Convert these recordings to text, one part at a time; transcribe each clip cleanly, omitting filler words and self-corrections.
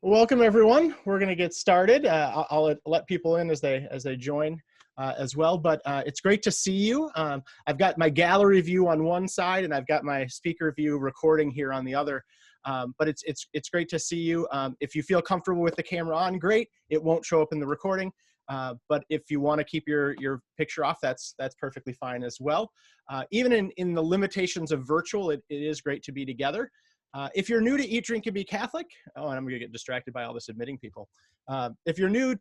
Welcome everyone. We're going to get started. I'll let people in as they join as well. But it's great to see you. I've got my gallery view on one side, and I've got my speaker view recording here on the other. But it's great to see you. If you feel comfortable with the camera on, great. It won't show up in the recording. But if you want to keep your picture off, that's perfectly fine as well. Even in the limitations of virtual, it is great to be together. If you're new to Eat, Drink, and Be Catholic, and I'm going to get distracted by all this admitting people. If you're new,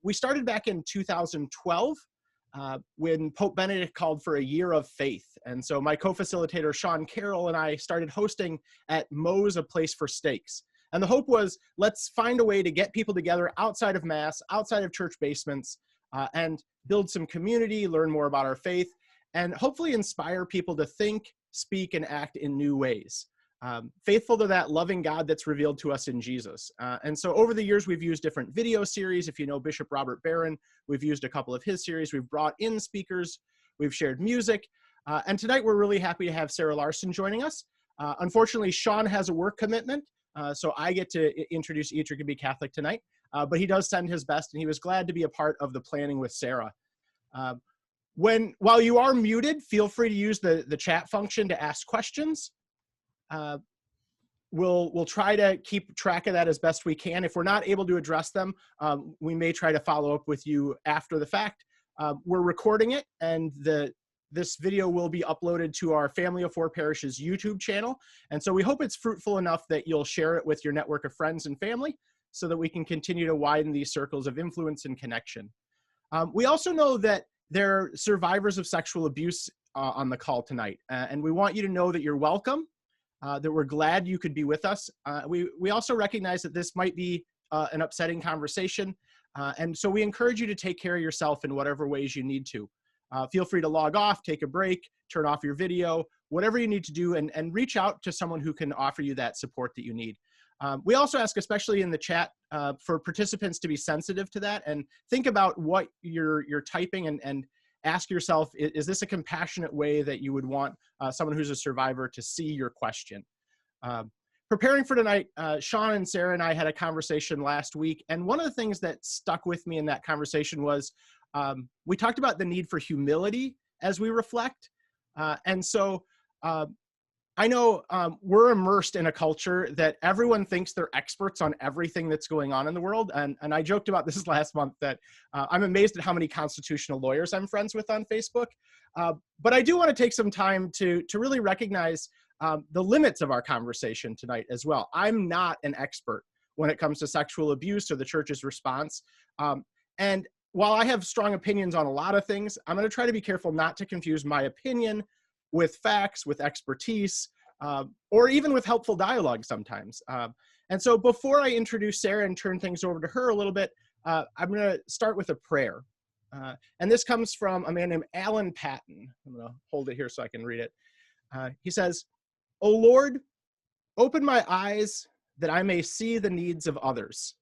we started back in 2012 when Pope Benedict called for a year of faith. And so my co-facilitator, Sean Carroll, and I started hosting at Moe's, a place for steaks. And the hope was, let's find a way to get people together outside of Mass, outside of church basements, and build some community, learn more about our faith, and hopefully inspire people to think, speak, and act in new ways. Faithful to that loving God that's revealed to us in Jesus. And so over the years, we've used different video series. If you know Bishop Robert Barron, we've used a couple of his series. We've brought in speakers. We've shared music. And tonight, we're really happy to have Sara Larson joining us. Unfortunately, Sean has a work commitment, so I get to introduce Eat, Drink, and Be Catholic tonight. But he does send his best, and he was glad to be a part of the planning with Sara. While you are muted, feel free to use the chat function to ask questions. We'll try to keep track of that as best we can. If we're not able to address them, we may try to follow up with you after the fact. We're recording it, and this video will be uploaded to our Family of Four Parishes YouTube channel. And so we hope it's fruitful enough that you'll share it with your network of friends and family so that we can continue to widen these circles of influence and connection. We also know that there are survivors of sexual abuse on the call tonight, and we want you to know that you're welcome. That we're glad you could be with us. We also recognize that this might be an upsetting conversation, and so we encourage you to take care of yourself in whatever ways you need to. Feel free to log off, take a break, turn off your video, whatever you need to do, and reach out to someone who can offer you that support that you need. We also ask, especially in the chat, for participants to be sensitive to that and think about what you're typing and ask yourself, is this a compassionate way that you would want someone who's a survivor to see your question? Preparing for tonight, Sean and Sara and I had a conversation last week, and one of the things that stuck with me in that conversation was we talked about the need for humility as we reflect. And so I know we're immersed in a culture that everyone thinks they're experts on everything that's going on in the world. And I joked about this last month that I'm amazed at how many constitutional lawyers I'm friends with on Facebook. But I do want to take some time to really recognize the limits of our conversation tonight as well. I'm not an expert when it comes to sexual abuse or the church's response. And while I have strong opinions on a lot of things, I'm going to try to be careful not to confuse my opinion with facts, with expertise, or even with helpful dialogue sometimes. And so before I introduce Sara and turn things over to her a little bit, I'm going to start with a prayer. And this comes from a man named Alan Patton. I'm going to hold it here so I can read it. He says, "O Lord, open my eyes that I may see the needs of others.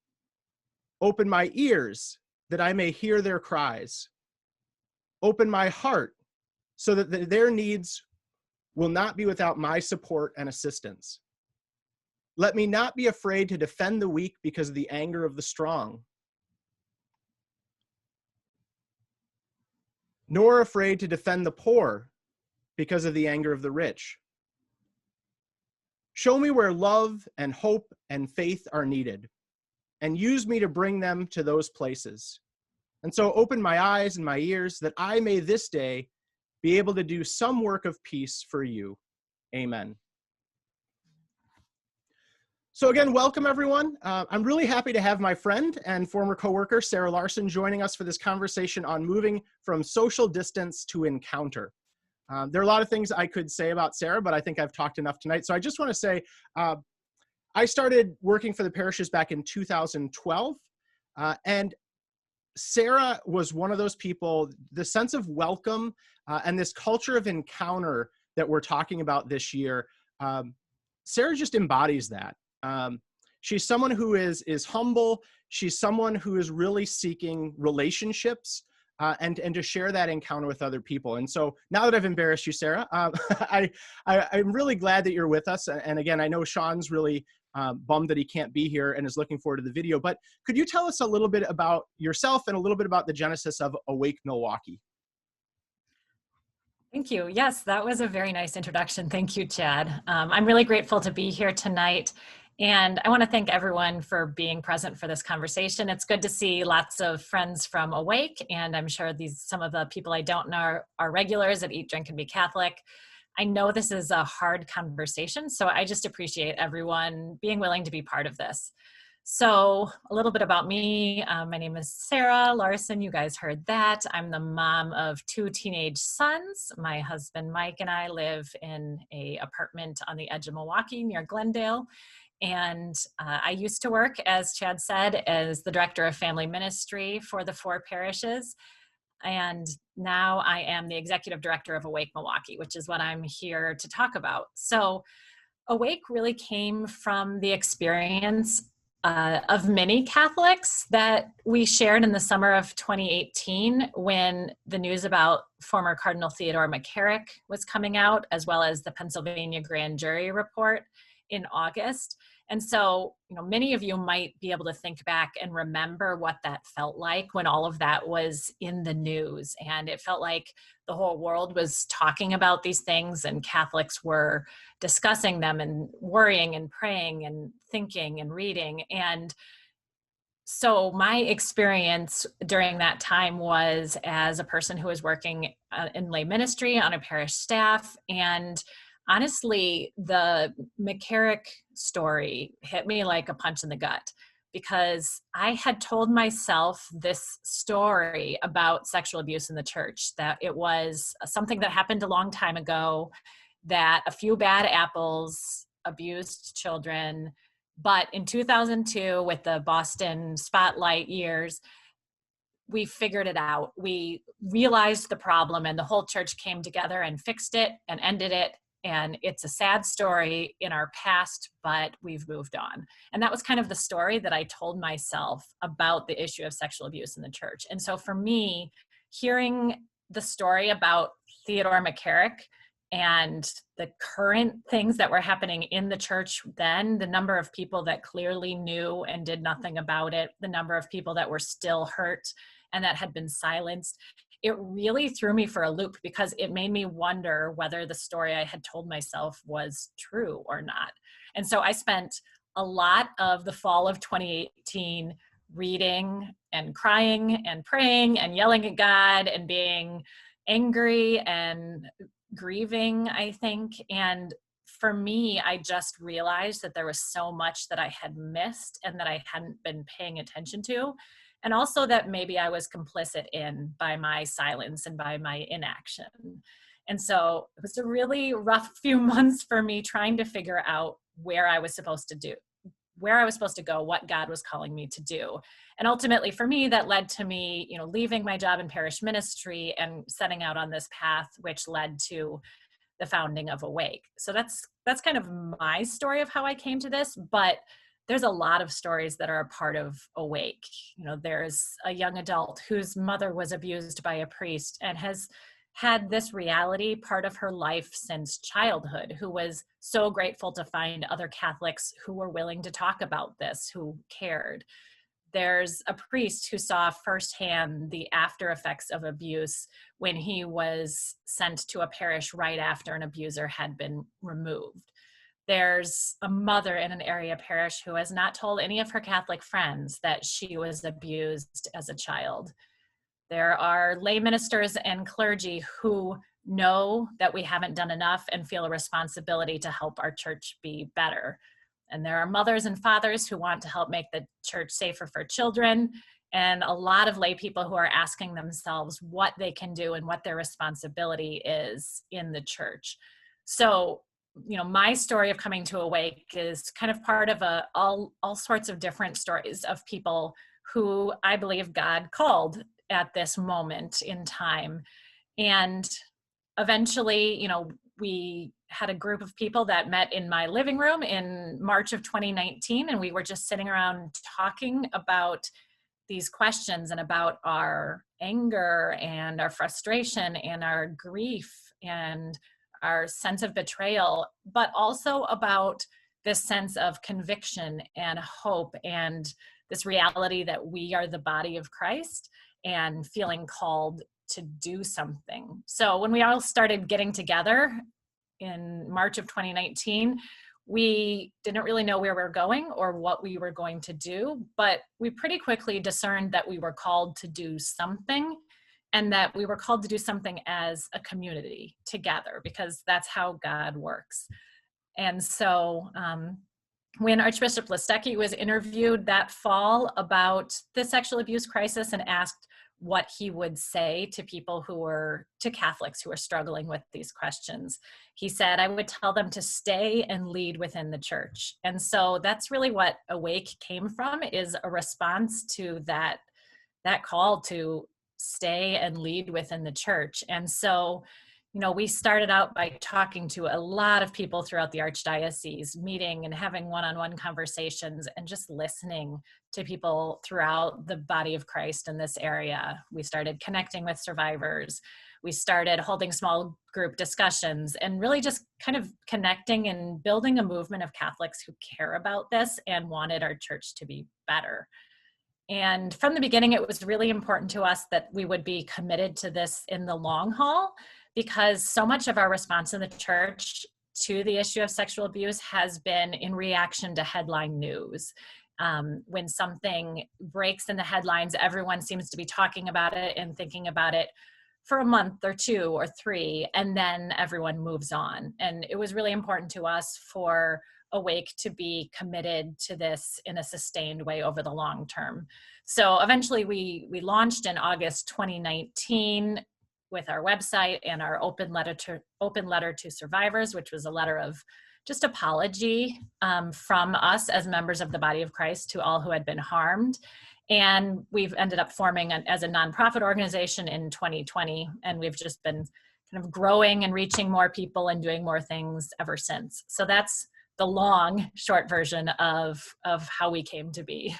Open my ears that I may hear their cries. Open my heart so that their needs will not be without my support and assistance. Let me not be afraid to defend the weak because of the anger of the strong, nor afraid to defend the poor because of the anger of the rich. Show me where love and hope and faith are needed, and use me to bring them to those places. And so open my eyes and my ears that I may this day be able to do some work of peace for you. Amen." So again, welcome everyone. I'm really happy to have my friend and former coworker, Sara Larson, joining us for this conversation on moving from social distance to encounter. There are a lot of things I could say about Sara, but I think I've talked enough tonight. So I just want to say, I started working for the parishes back in 2012, and Sara was one of those people, the sense of welcome and this culture of encounter that we're talking about this year. Sara just embodies that. She's someone who is humble. She's someone who is really seeking relationships and to share that encounter with other people. And so now that I've embarrassed you, Sarah, I'm really glad that you're with us. And again, I know Sean's really bummed that he can't be here and is looking forward to the video, but could you tell us a little bit about yourself and a little bit about the genesis of Awake Milwaukee? Thank you. Yes, that was a very nice introduction. Thank you, Chad. I'm really grateful to be here tonight. And I want to thank everyone for being present for this conversation. It's good to see lots of friends from Awake, and I'm sure some of the people I don't know are regulars at Eat, Drink, and Be Catholic. I know this is a hard conversation, so I just appreciate everyone being willing to be part of this. So a little bit about me. My name is Sara Larson. You guys heard that. I'm the mom of 2 teenage sons. My husband, Mike, and I live in an apartment on the edge of Milwaukee near Glendale. And I used to work, as Chad said, as the Director of Family Ministry for the 4 parishes. And now I am the Executive Director of Awake Milwaukee, which is what I'm here to talk about. So Awake really came from the experience of many Catholics that we shared in the summer of 2018 when the news about former Cardinal Theodore McCarrick was coming out, as well as the Pennsylvania grand jury report in August. And so, many of you might be able to think back and remember what that felt like when all of that was in the news. And it felt like the whole world was talking about these things and Catholics were discussing them and worrying and praying and thinking and reading. And so my experience during that time was as a person who was working in lay ministry on a parish staff. And honestly, the McCarrick story hit me like a punch in the gut because I had told myself this story about sexual abuse in the church, that it was something that happened a long time ago, that a few bad apples abused children. But in 2002, with the Boston spotlight years, we figured it out. We realized the problem and the whole church came together and fixed it and ended it. And it's a sad story in our past, but we've moved on. And that was kind of the story that I told myself about the issue of sexual abuse in the church. And so for me, hearing the story about Theodore McCarrick and the current things that were happening in the church then, the number of people that clearly knew and did nothing about it, the number of people that were still hurt and that had been silenced, it really threw me for a loop because it made me wonder whether the story I had told myself was true or not. And so I spent a lot of the fall of 2018 reading and crying and praying and yelling at God and being angry and grieving, I think. And for me, I just realized that there was so much that I had missed and that I hadn't been paying attention to. And also that maybe I was complicit in by my silence and by my inaction. And so it was a really rough few months for me trying to figure out where I was supposed to go, what God was calling me to do. And ultimately for me, that led to me, leaving my job in parish ministry and setting out on this path, which led to the founding of Awake. So that's kind of my story of how I came to this, but there's a lot of stories that are a part of Awake. There's a young adult whose mother was abused by a priest and has had this reality part of her life since childhood, who was so grateful to find other Catholics who were willing to talk about this, who cared. There's a priest who saw firsthand the after effects of abuse when he was sent to a parish right after an abuser had been removed. There's a mother in an area parish who has not told any of her Catholic friends that she was abused as a child. There are lay ministers and clergy who know that we haven't done enough and feel a responsibility to help our church be better. And there are mothers and fathers who want to help make the church safer for children, and a lot of lay people who are asking themselves what they can do and what their responsibility is in the church. So, my story of coming to Awake is kind of part of all sorts of different stories of people who I believe God called at this moment in time. And eventually, we had a group of people that met in my living room in March of 2019, and we were just sitting around talking about these questions and about our anger and our frustration and our grief and our sense of betrayal, but also about this sense of conviction and hope and this reality that we are the body of Christ and feeling called to do something. So when we all started getting together in March of 2019, we didn't really know where we were going or what we were going to do, but we pretty quickly discerned that we were called to do something, and that we were called to do something as a community together, because that's how God works. And so when Archbishop Listecki was interviewed that fall about the sexual abuse crisis and asked what he would say to to Catholics who are struggling with these questions, he said, I would tell them to stay and lead within the church. And so that's really what Awake came from, is a response to that call to stay and lead within the church. And so, we started out by talking to a lot of people throughout the Archdiocese, meeting and having one-on-one conversations and just listening to people throughout the body of Christ in this area. We started connecting with survivors. We started holding small group discussions and really just kind of connecting and building a movement of Catholics who care about this and wanted our church to be better. And from the beginning, it was really important to us that we would be committed to this in the long haul, because so much of our response in the church to the issue of sexual abuse has been in reaction to headline news. When something breaks in the headlines, everyone seems to be talking about it and thinking about it for a month or 2 or 3, and then everyone moves on. And it was really important to us for Awake to be committed to this in a sustained way over the long term. So eventually we launched in August 2019 with our website and our open letter to survivors, which was a letter of just apology from us as members of the body of Christ to all who had been harmed. And we've ended up forming as a nonprofit organization in 2020, and we've just been kind of growing and reaching more people and doing more things ever since. So that's the long, short version of how we came to be.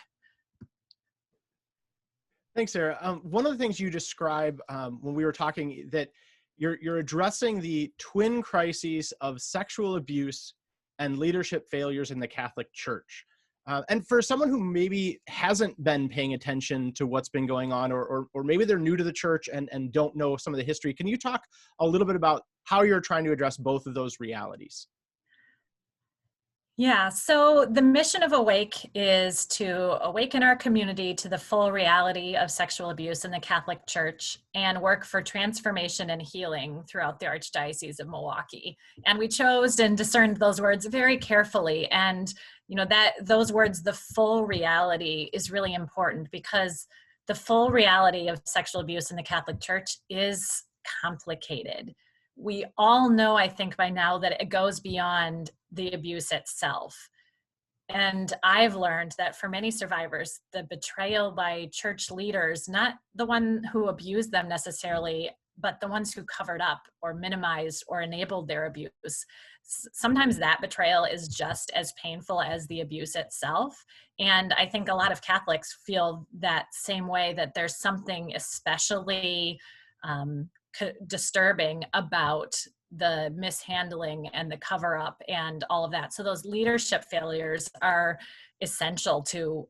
Thanks, Sarah. One of the things you describe when we were talking, that you're addressing the twin crises of sexual abuse and leadership failures in the Catholic Church. And for someone who maybe hasn't been paying attention to what's been going on, or maybe they're new to the church and don't know some of the history, can you talk a little bit about how you're trying to address both of those realities? Yeah, so the mission of Awake is to awaken our community to the full reality of sexual abuse in the Catholic Church and work for transformation and healing throughout the Archdiocese of Milwaukee. And we chose and discerned those words very carefully. And that those words, the full reality, is really important, because the full reality of sexual abuse in the Catholic Church is complicated. We all know, I think by now, that it goes beyond the abuse itself. And I've learned that for many survivors, the betrayal by church leaders, not the one who abused them necessarily, but the ones who covered up or minimized or enabled their abuse, sometimes that betrayal is just as painful as the abuse itself. And I think a lot of Catholics feel that same way, that there's something especially disturbing about the mishandling and the cover up and all of that. So those leadership failures are essential to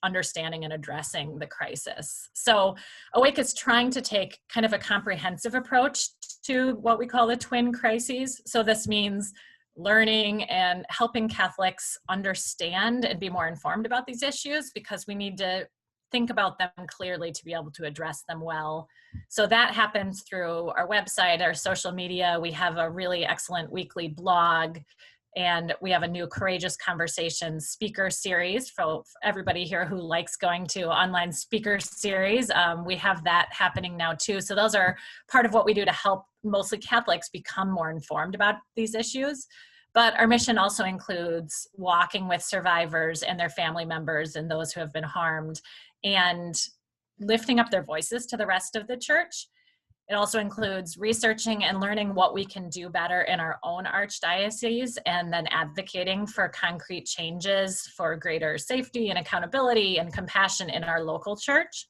understanding and addressing the crisis. So Awake is trying to take kind of a comprehensive approach to what we call the twin crises. So this means learning and helping Catholics understand and be more informed about these issues, because we need to think about them clearly to be able to address them well. So that happens through our website, our social media. We have a really excellent weekly blog, and we have a new Courageous Conversations speaker series for everybody here who likes going to online speaker series. We have that happening now too. So those are part of what we do to help mostly Catholics become more informed about these issues. But our mission also includes walking with survivors and their family members and those who have been harmed, and lifting up their voices to the rest of the church, It also includes researching and learning what we can do better in our own archdiocese, and then advocating for concrete changes for greater safety and accountability and compassion in our local church.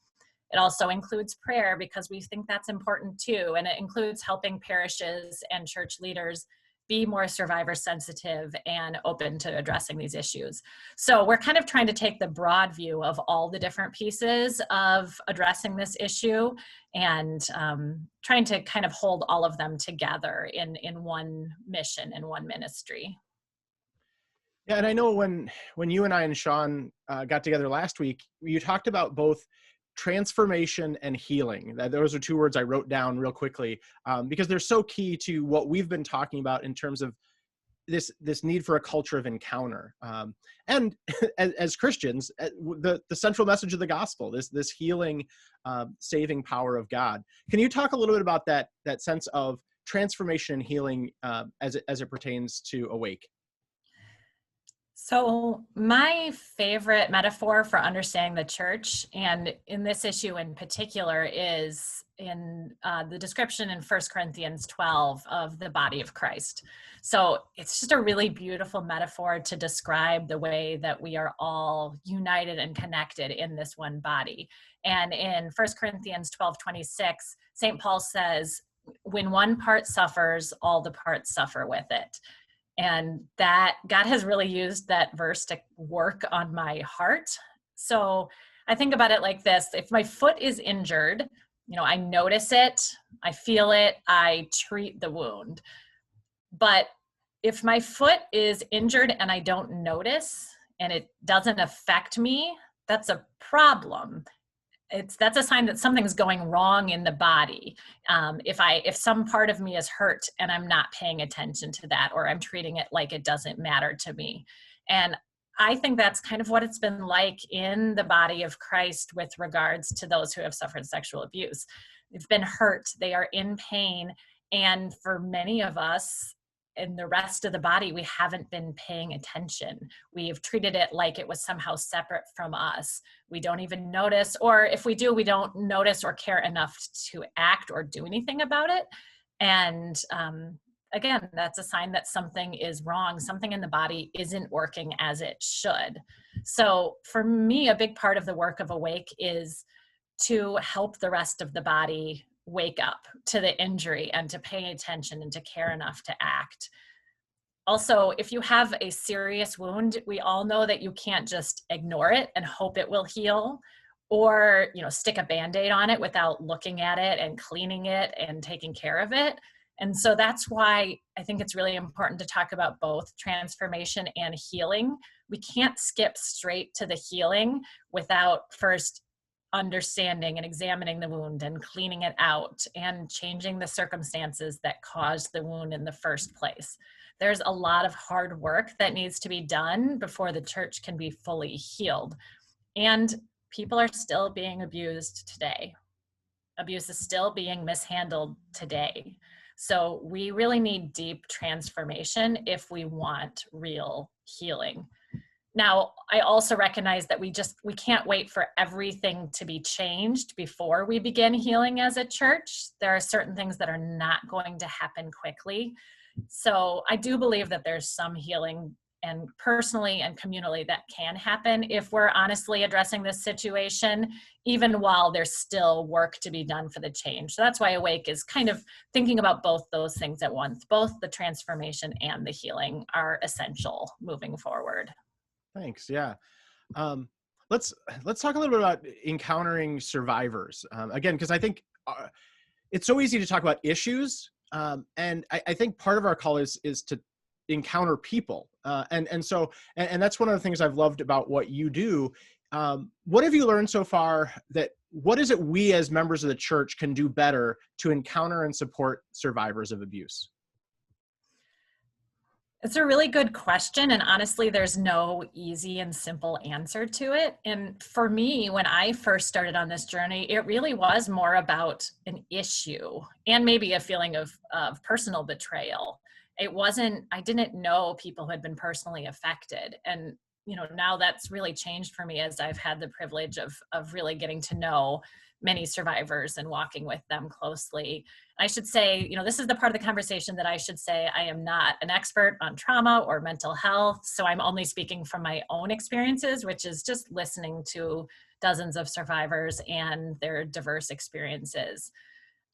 It also includes prayer, because we think that's important too. And it includes helping parishes and church leaders be more survivor sensitive and open to addressing these issues. So we're kind of trying to take the broad view of all the different pieces of addressing this issue, and trying to kind of hold all of them together in one mission, in one ministry. Yeah, and I know when you and I and Sean got together last week, you talked about both transformation and healing. Those are two words I wrote down real quickly, because they're so key to what we've been talking about in terms of this need for a culture of encounter. And as Christians, the central message of the gospel, this healing, saving power of God. Can you talk a little bit about that sense of transformation and healing as it pertains to Awake? So my favorite metaphor for understanding the church, and in this issue in particular, is in the description in 1 Corinthians 12 of the body of Christ. So it's just a really beautiful metaphor to describe the way that we are all united and connected in this one body. And in 1 Corinthians 12:26, St. Paul says, when one part suffers, all the parts suffer with it. And that God has really used that verse to work on my heart. So I think about it like this: if my foot is injured, I notice it, I feel it, I treat the wound. But if my foot is injured and I don't notice and it doesn't affect me, that's a problem. That's a sign that something's going wrong in the body. If some part of me is hurt and I'm not paying attention to that, or I'm treating it like it doesn't matter to me. And I think that's kind of what it's been like in the body of Christ with regards to those who have suffered sexual abuse. They've been hurt, they are in pain. And for many of us, in the rest of the body, we haven't been paying attention. We've treated it like it was somehow separate from us. We don't even notice, or if we do, we don't notice or care enough to act or do anything about it. And again, that's a sign that something is wrong. Something in the body isn't working as it should. So for me, a big part of the work of Awake is to help the rest of the body wake up to the injury and to pay attention and to care enough to act. Also, if you have a serious wound, we all know that you can't just ignore it and hope it will heal, or stick a Band-Aid on it without looking at it and cleaning it and taking care of it. And so that's why I think it's really important to talk about both transformation and healing. We can't skip straight to the healing without first understanding and examining the wound and cleaning it out and changing the circumstances that caused the wound in the first place. There's a lot of hard work that needs to be done before the church can be fully healed. And people are still being abused today. Abuse is still being mishandled today. So we really need deep transformation if we want real healing. Now, I also recognize that we can't wait for everything to be changed before we begin healing as a church. There are certain things that are not going to happen quickly. So I do believe that there's some healing, and personally and communally, that can happen if we're honestly addressing this situation, even while there's still work to be done for the change. So that's why Awake is kind of thinking about both those things at once. Both the transformation and the healing are essential moving forward. Thanks. Yeah. Let's talk a little bit about encountering survivors again, because I think it's so easy to talk about issues, and I think part of our call is to encounter people, and that's one of the things I've loved about what you do. What have you learned so far? What is it we as members of the church can do better to encounter and support survivors of abuse? It's a really good question. And honestly, there's no easy and simple answer to it. And for me, when I first started on this journey, it really was more about an issue and maybe a feeling of personal betrayal. I didn't know people who had been personally affected. And now that's really changed for me as I've had the privilege of really getting to know many survivors and walking with them closely. I should say, this is the part of the conversation that I should say I am not an expert on trauma or mental health. So I'm only speaking from my own experiences, which is just listening to dozens of survivors and their diverse experiences.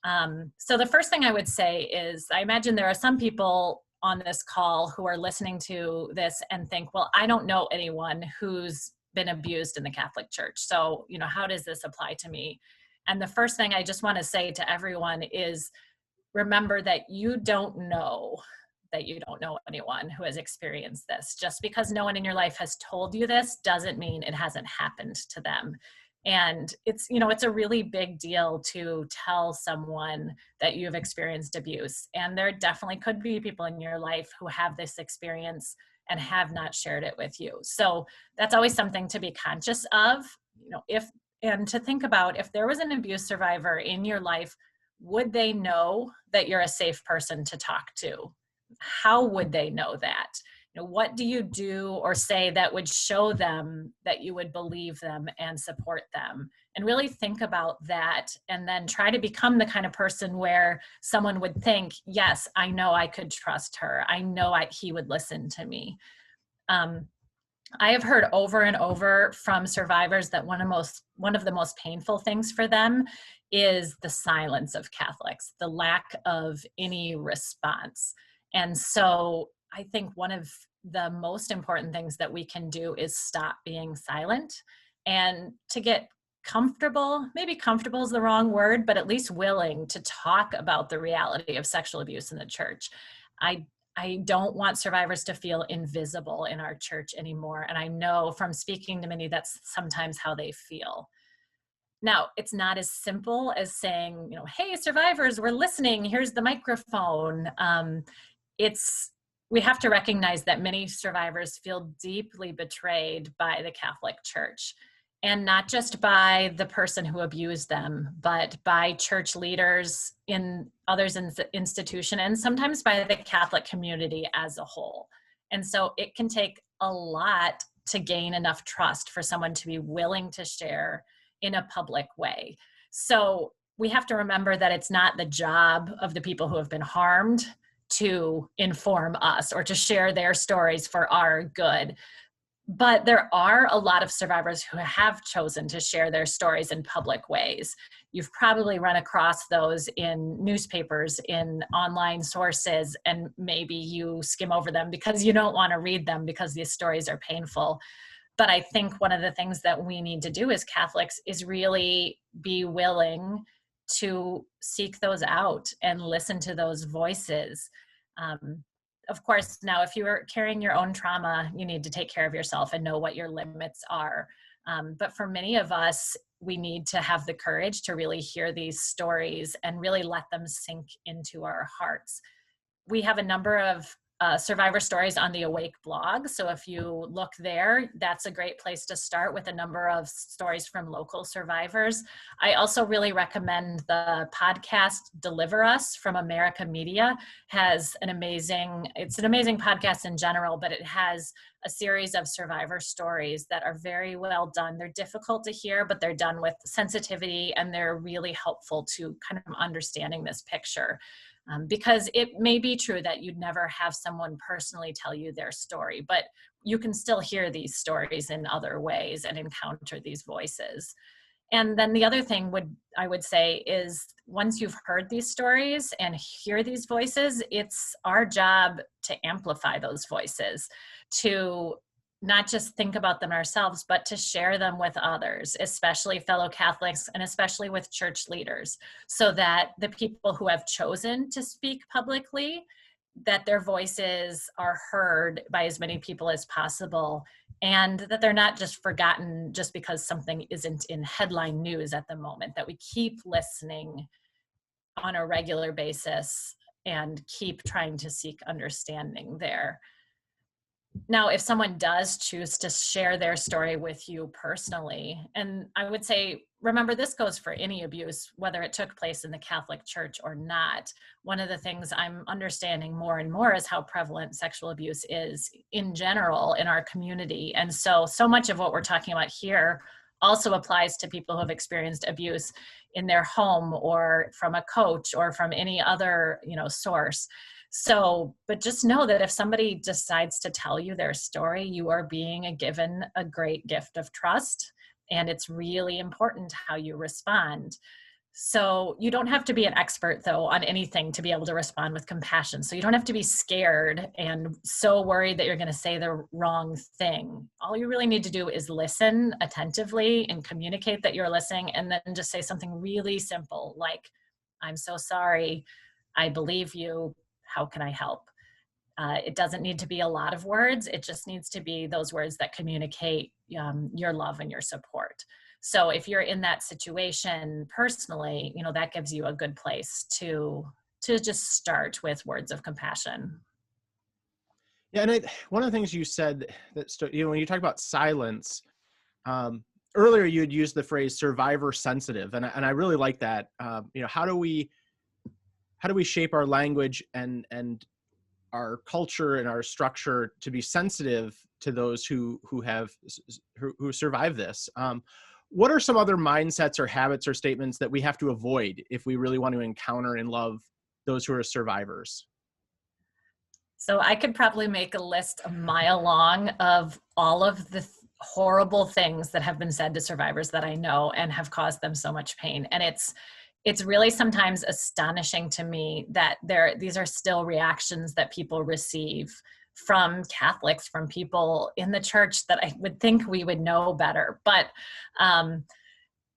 So the first thing I would say is, I imagine there are some people on this call who are listening to this and think, well, I don't know anyone who's been abused in the Catholic Church. So, how does this apply to me? And the first thing I just want to say to everyone is, remember that you don't know anyone who has experienced this. Just because no one in your life has told you this doesn't mean it hasn't happened to them. And it's a really big deal to tell someone that you've experienced abuse. And there definitely could be people in your life who have this experience and have not shared it with you. So that's always something to be conscious of, and to think about, if there was an abuse survivor in your life, would they know that you're a safe person to talk to? How would they know that? What do you do or say that would show them that you would believe them and support them? And really think about that, and then try to become the kind of person where someone would think, yes, I know I could trust her. I know he would listen to me. I have heard over and over from survivors that one of the most painful things for them is the silence of Catholics, the lack of any response. And so I think one of the most important things that we can do is stop being silent, and to get comfortable. Maybe comfortable is the wrong word, but at least willing to talk about the reality of sexual abuse in the church. I don't want survivors to feel invisible in our church anymore. And I know from speaking to many, that's sometimes how they feel. Now, it's not as simple as saying, hey, survivors, we're listening. Here's the microphone. We have to recognize that many survivors feel deeply betrayed by the Catholic Church, and not just by the person who abused them, but by church leaders in others in the institution, and sometimes by the Catholic community as a whole. And so it can take a lot to gain enough trust for someone to be willing to share in a public way. So we have to remember that it's not the job of the people who have been harmed to inform us or to share their stories for our good. But there are a lot of survivors who have chosen to share their stories in public ways. You've probably run across those in newspapers, in online sources, and maybe you skim over them because you don't want to read them because these stories are painful. But I think one of the things that we need to do as Catholics is really be willing to seek those out and listen to those voices. Of course, now, if you are carrying your own trauma, you need to take care of yourself and know what your limits are. But for many of us, we need to have the courage to really hear these stories and really let them sink into our hearts. We have a number of survivor stories on the Awake blog. So if you look there, that's a great place to start with a number of stories from local survivors. I also really recommend the podcast Deliver Us from America Media. It's an amazing podcast in general, but it has a series of survivor stories that are very well done. They're difficult to hear, but they're done with sensitivity, and they're really helpful to kind of understanding this picture. Because it may be true that you'd never have someone personally tell you their story, but you can still hear these stories in other ways and encounter these voices. And then the other thing I would say is, once you've heard these stories and hear these voices, it's our job to amplify those voices, to not just think about them ourselves, but to share them with others, especially fellow Catholics and especially with church leaders, so that the people who have chosen to speak publicly, that their voices are heard by as many people as possible, and that they're not just forgotten just because something isn't in headline news at the moment, that we keep listening on a regular basis and keep trying to seek understanding there. Now, if someone does choose to share their story with you personally, and I would say remember, this goes for any abuse, whether it took place in the Catholic Church or not. One of the things I'm understanding more and more is how prevalent sexual abuse is in general in our community. And so much of what we're talking about here also applies to people who have experienced abuse in their home or from a coach or from any other, source. So, but just know that if somebody decides to tell you their story, you are being given a great gift of trust. And it's really important how you respond. So you don't have to be an expert, though, on anything to be able to respond with compassion. So you don't have to be scared and so worried that you're going to say the wrong thing. All you really need to do is listen attentively and communicate that you're listening, and then just say something really simple like, "I'm so sorry. I believe you. How can I help?" It doesn't need to be a lot of words. It just needs to be those words that communicate your love and your support. So if you're in that situation personally, that gives you a good place to just start with words of compassion. Yeah, and one of the things you said that when you talk about silence, earlier you had used the phrase survivor sensitive, and I really like that. How do we shape our language and our culture and our structure to be sensitive to those who survive this? What are some other mindsets or habits or statements that we have to avoid if we really want to encounter and love those who are survivors? So I could probably make a list a mile long of all of the horrible things that have been said to survivors that I know and have caused them so much pain. And it's really sometimes astonishing to me that these are still reactions that people receive from Catholics, from people in the church that I would think we would know better. But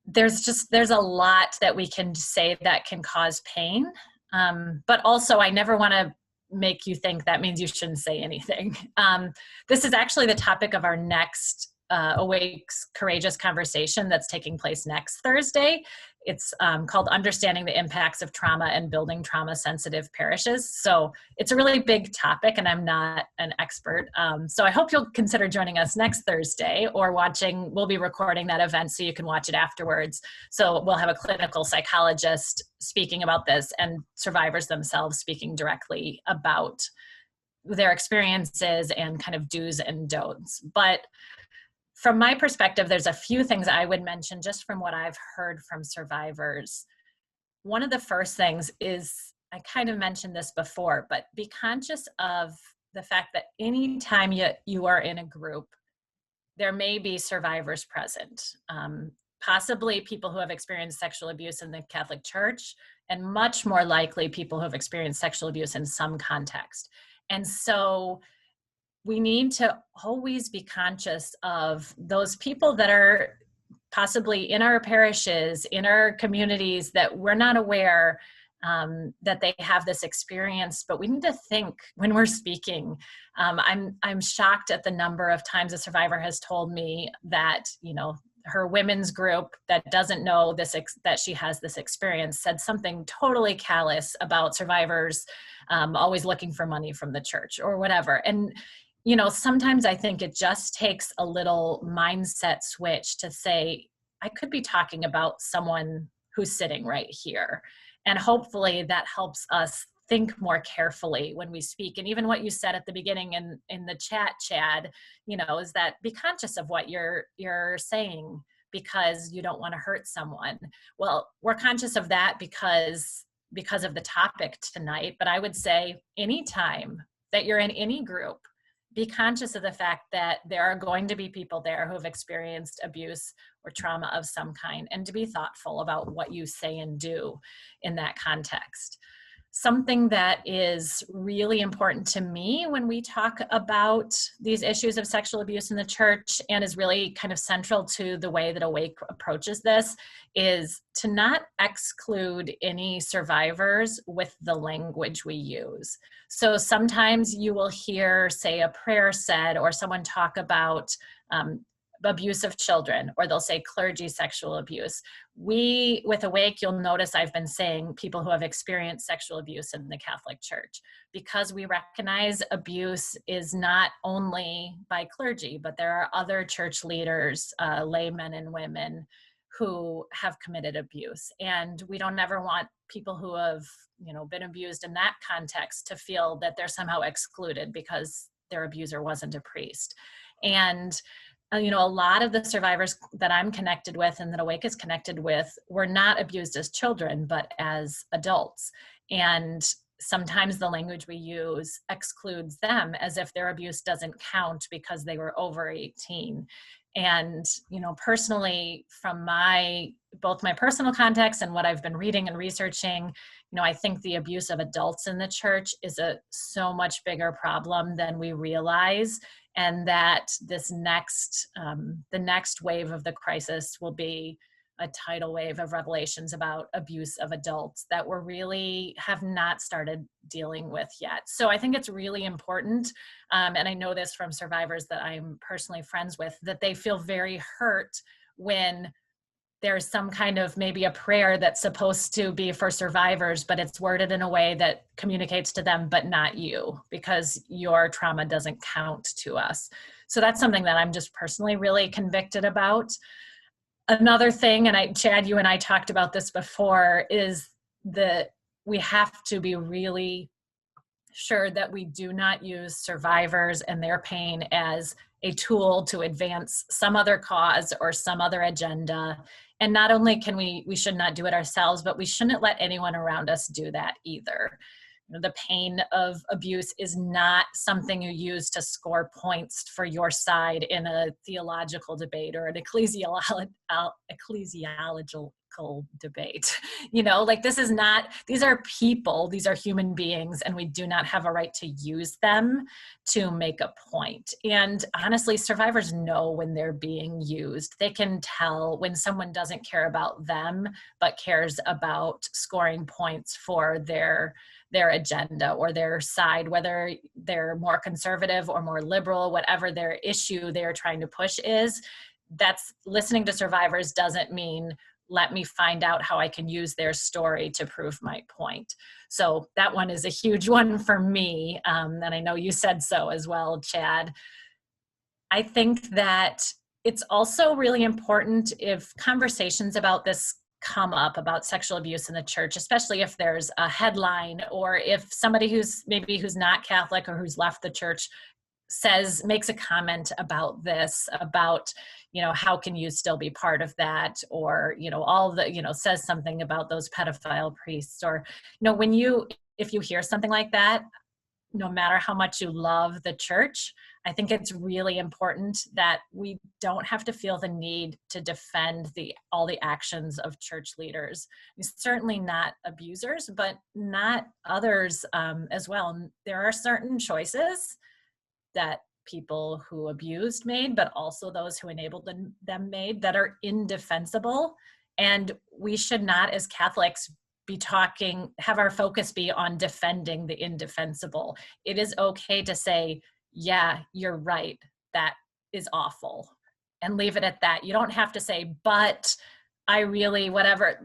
there's a lot that we can say that can cause pain. But also, I never want to make you think that means you shouldn't say anything. This is actually the topic of our next Awake Courageous conversation that's taking place next Thursday. It's called Understanding the Impacts of Trauma and Building Trauma-Sensitive Parishes. So it's a really big topic, and I'm not an expert. So I hope you'll consider joining us next Thursday or we'll be recording that event so you can watch it afterwards. So we'll have a clinical psychologist speaking about this and survivors themselves speaking directly about their experiences and kind of do's and don'ts. But from my perspective, there's a few things I would mention just from what I've heard from survivors. One of the first things is, I kind of mentioned this before, but be conscious of the fact that anytime you are in a group, there may be survivors present, possibly people who have experienced sexual abuse in the Catholic Church, and much more likely people who have experienced sexual abuse in some context. And so we need to always be conscious of those people that are possibly in our parishes, in our communities, that we're not aware that they have this experience, but we need to think when we're speaking. I'm shocked at the number of times a survivor has told me that, her women's group that doesn't know that she has this experience said something totally callous about survivors always looking for money from the church or whatever. And sometimes I think it just takes a little mindset switch to say, I could be talking about someone who's sitting right here. And hopefully that helps us think more carefully when we speak. And even what you said at the beginning in the chat, Chad, is that be conscious of what you're saying because you don't want to hurt someone. Well, we're conscious of that because of the topic tonight. But I would say anytime that you're in any group, be conscious of the fact that there are going to be people there who have experienced abuse or trauma of some kind, and to be thoughtful about what you say and do in that context. Something that is really important to me when we talk about these issues of sexual abuse in the church, and is really kind of central to the way that Awake approaches this, is to not exclude any survivors with the language we use. So sometimes you will hear, say, a prayer said, or someone talk about abuse of children, or they'll say clergy sexual abuse. With Awake, you'll notice I've been saying people who have experienced sexual abuse in the Catholic Church, because we recognize abuse is not only by clergy, but there are other church leaders, laymen and women, who have committed abuse. And we don't ever want people who have, been abused in that context to feel that they're somehow excluded because their abuser wasn't a priest. And a lot of the survivors that I'm connected with and that Awake is connected with were not abused as children, but as adults. And sometimes the language we use excludes them as if their abuse doesn't count because they were over 18. And, personally, from both my personal context and what I've been reading and researching, I think the abuse of adults in the church is a so much bigger problem than we realize. And that this the next wave of the crisis will be a tidal wave of revelations about abuse of adults that we really have not started dealing with yet. So I think it's really important, and I know this from survivors that I'm personally friends with, that they feel very hurt when there's some kind of maybe a prayer that's supposed to be for survivors, but it's worded in a way that communicates to them, but not you, because your trauma doesn't count to us. So that's something that I'm just personally really convicted about. Another thing, and Chad, you and I talked about this before, is that we have to be really sure that we do not use survivors and their pain as a tool to advance some other cause or some other agenda. And not only can we should not do it ourselves, but we shouldn't let anyone around us do that either. The pain of abuse is not something you use to score points for your side in a theological debate or an ecclesiological debate. These are people, these are human beings, and we do not have a right to use them to make a point. And honestly, survivors know when they're being used. They can tell when someone doesn't care about them, but cares about scoring points for their agenda or their side, whether they're more conservative or more liberal, whatever their issue they're trying to push is. That's listening to survivors doesn't mean let me find out how I can use their story to prove my point. So that one is a huge one for me. And I know you said so as well, Chad. I think that it's also really important if conversations about this come up, about sexual abuse in the church, especially if there's a headline or if somebody who's not Catholic or who's left the church makes a comment about this, about, how can you still be part of that? Or, says something about those pedophile priests, or, if you hear something like that, no matter how much you love the church, I think it's really important that we don't have to feel the need to defend all the actions of church leaders. Certainly not abusers, but not others as well. There are certain choices that people who abused made, but also those who enabled them made, that are indefensible. And we should not, as Catholics, have our focus be on defending the indefensible. It is okay to say, yeah, you're right, that is awful, and leave it at that. You don't have to say, but I really, whatever.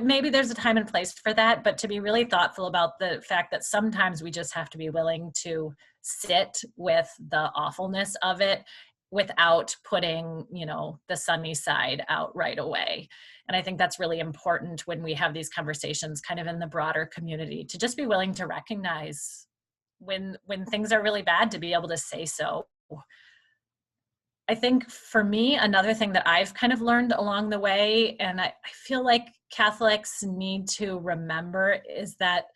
Maybe there's a time and place for that, but to be really thoughtful about the fact that sometimes we just have to be willing to sit with the awfulness of it without putting, the sunny side out right away. And I think that's really important when we have these conversations kind of in the broader community, to just be willing to recognize when things are really bad, to be able to say so. I think for me, another thing that I've kind of learned along the way, and I feel like Catholics need to remember, is that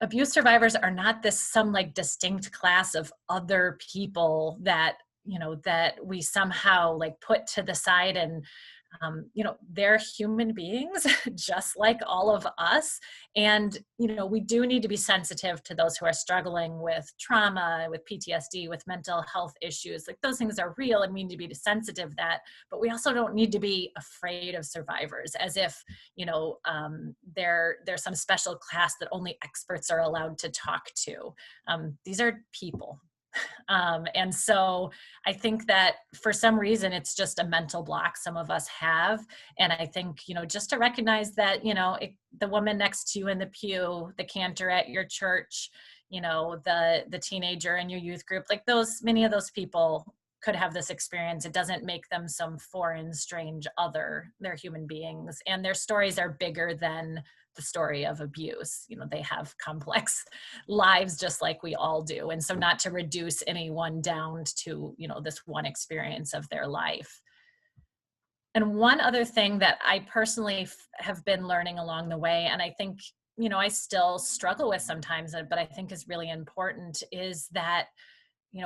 abuse survivors are not some distinct class of other people that, that we somehow put to the side. And they're human beings just like all of us. And, we do need to be sensitive to those who are struggling with trauma, with PTSD, with mental health issues. Those things are real, and we need to be sensitive to that. But we also don't need to be afraid of survivors as if, there's some special class that only experts are allowed to talk to. These are people. And so I think that for some reason, it's just a mental block some of us have. And I think, just to recognize that, the woman next to you in the pew, the cantor at your church, the teenager in your youth group, many of those people could have this experience. It doesn't make them some foreign, strange other. They're human beings, and their stories are bigger than the story of abuse. They have complex lives just like we all do. And so not to reduce anyone down to, this one experience of their life. And one other thing that I personally have been learning along the way, and I think, I still struggle with sometimes, but I think is really important, is that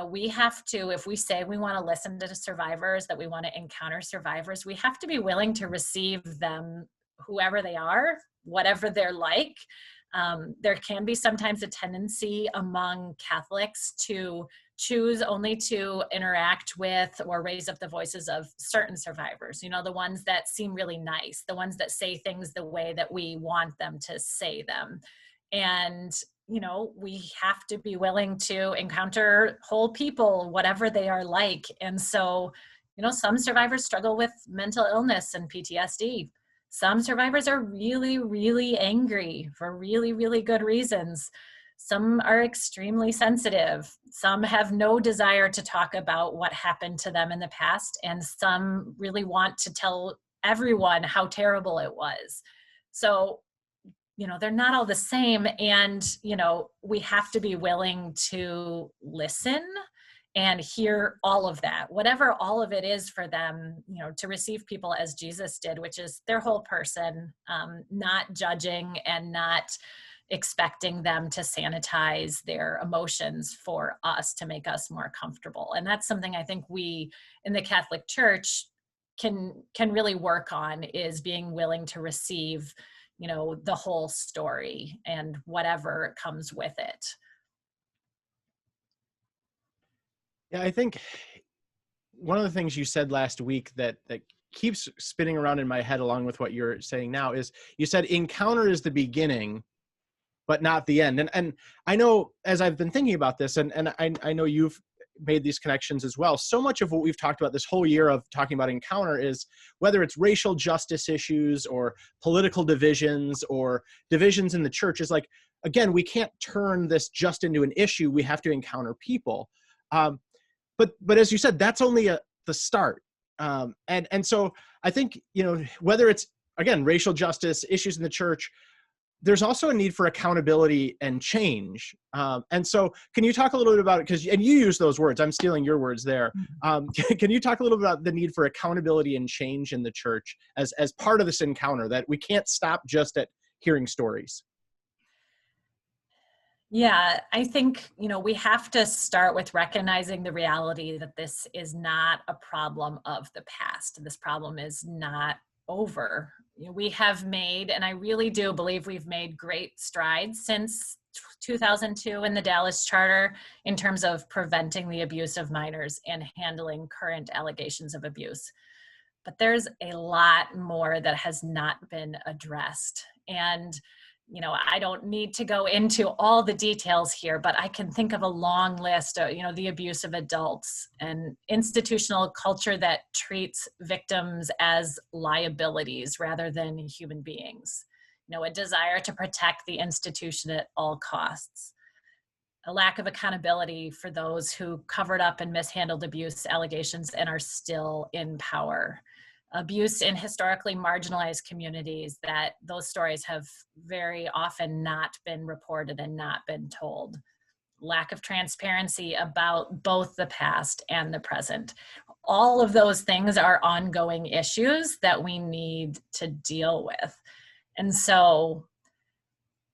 we have to, if we say we want to listen to survivors, that we want to encounter survivors, we have to be willing to receive them, whoever they are, whatever they're like. There can be sometimes a tendency among Catholics to choose only to interact with or raise up the voices of certain survivors, the ones that seem really nice, the ones that say things the way that we want them to say them. And we have to be willing to encounter whole people, whatever they are like. And so, some survivors struggle with mental illness and PTSD. Some survivors are really, really angry for really, really good reasons. Some are extremely sensitive. Some have no desire to talk about what happened to them in the past. And some really want to tell everyone how terrible it was. So, they're not all the same. And, we have to be willing to listen and hear all of that, whatever all of it is for them, to receive people as Jesus did, which is their whole person, not judging and not expecting them to sanitize their emotions for us to make us more comfortable. And that's something I think we in the Catholic Church can really work on, is being willing to receive the whole story and whatever comes with it. Yeah, I think one of the things you said last week that keeps spinning around in my head along with what you're saying now is, you said encounter is the beginning, but not the end. And I know, as I've been thinking about this, and I know you've made these connections as well, so much of what we've talked about this whole year of talking about encounter is, whether it's racial justice issues or political divisions or divisions in the church, is like, again, we can't turn this just into an issue. We have to encounter people. But as you said, that's only the start. And so I think, whether it's, again, racial justice issues in the church, there's also a need for accountability and change. And so can you talk a little bit about it? And you use those words, I'm stealing your words there. Can you talk a little bit about the need for accountability and change in the church as part of this encounter, that we can't stop just at hearing stories? Yeah, I think, we have to start with recognizing the reality that this is not a problem of the past. This problem is not over. We have made, and I really do believe we've made great strides since 2002 in the Dallas Charter in terms of preventing the abuse of minors and handling current allegations of abuse. But there's a lot more that has not been addressed. And I don't need to go into all the details here, but I can think of a long list of, the abuse of adults and institutional culture that treats victims as liabilities rather than human beings. A desire to protect the institution at all costs. A lack of accountability for those who covered up and mishandled abuse allegations and are still in power. Abuse in historically marginalized communities, that those stories have very often not been reported and not been told. Lack of transparency about both the past and the present. All of those things are ongoing issues that we need to deal with. And so,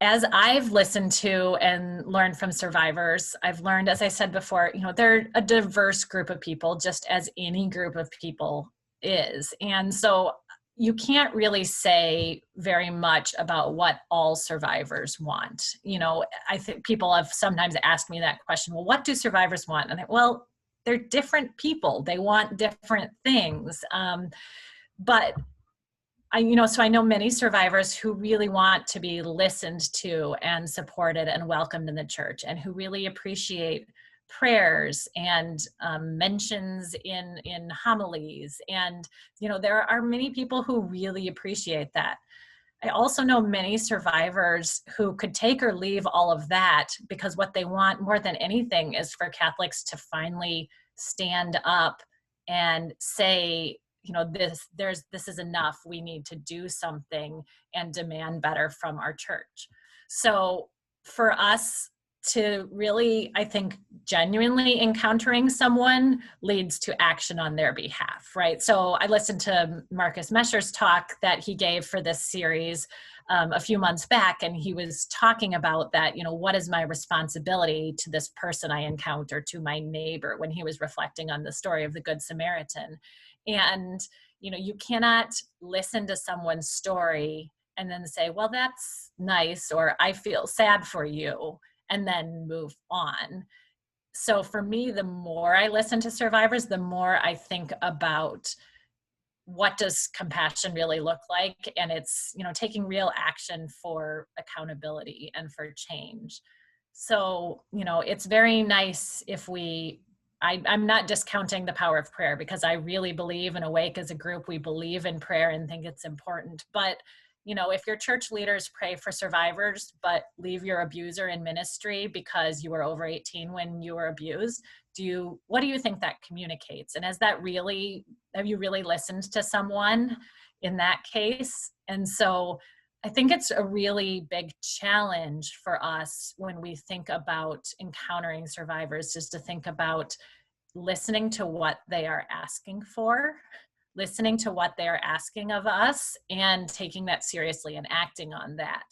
as I've listened to and learned from survivors, I've learned, as I said before, they're a diverse group of people, just as any group of people is. And so you can't really say very much about what all survivors want. I think people have sometimes asked me that question, well, what do survivors want? And well, they're different people. They want different things. But I know many survivors who really want to be listened to and supported and welcomed in the church, and who really appreciate prayers and mentions in homilies. And, there are many people who really appreciate that. I also know many survivors who could take or leave all of that, because what they want more than anything is for Catholics to finally stand up and say, this is enough. We need to do something and demand better from our church. So for us to really, I think, genuinely encountering someone leads to action on their behalf, right? So I listened to Marcus Mescher's talk that he gave for this series a few months back, and he was talking about that, what is my responsibility to this person I encounter, to my neighbor, when he was reflecting on the story of the Good Samaritan. And, you cannot listen to someone's story and then say, well, that's nice, or I feel sad for you, and then move on. So for me, the more I listen to survivors, the more I think about what does compassion really look like? And it's, taking real action for accountability and for change. So, it's very nice if I'm not discounting the power of prayer, because I really believe in Awake as a group. We believe in prayer and think it's important. But, if your church leaders pray for survivors, but leave your abuser in ministry because you were over 18 when you were abused, what do you think that communicates? And have you really listened to someone in that case? And so I think it's a really big challenge for us when we think about encountering survivors, just to think about listening to what they are asking for, listening to what they are asking of us, and taking that seriously and acting on that.